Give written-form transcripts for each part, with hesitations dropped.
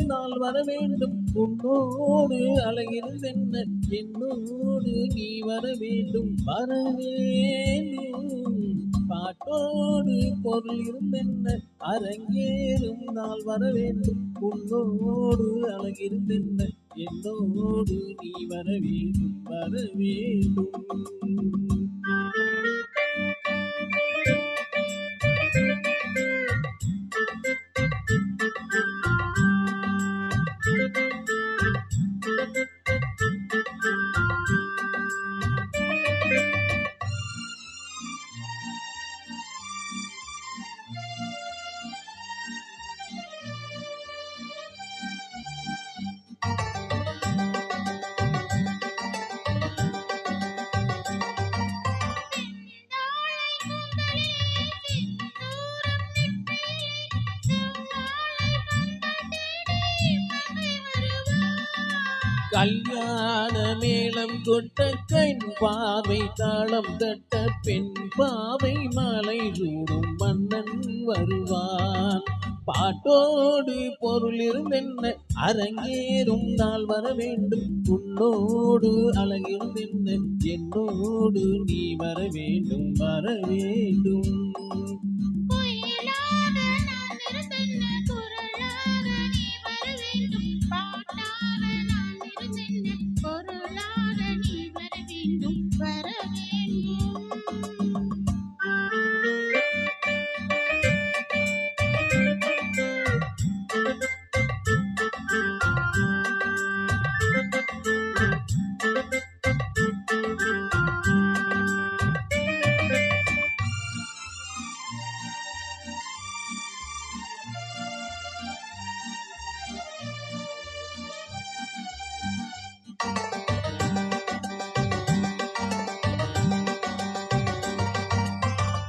நாள் வர வேண்டும் உன்னோடு அழகிருந்தென்ன என்னோடு நீ வர வேண்டும் வர வேண்டும் பாட்டோடு பொருள் இருந்தென்ன அரங்கேறும் நாள் வர வேண்டும் உன்னோடு அழகிருந்தென்ன என்னோடு நீ வர வேண்டும் வர வேண்டும். கல்யாண மேளம் கொட்ட கண் பாவை தாளம் தட்ட பெண் பாவை மாலை சூடும் மன்னன் வருவான் பாட்டோடு பொருள் இருந்தென்ன அரங்கேறும் நாள் வர வேண்டும் உன்னோடு அழகிருந்தென்ன என்னோடு நீ வர வேண்டும் வர வேண்டும்.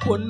பொன்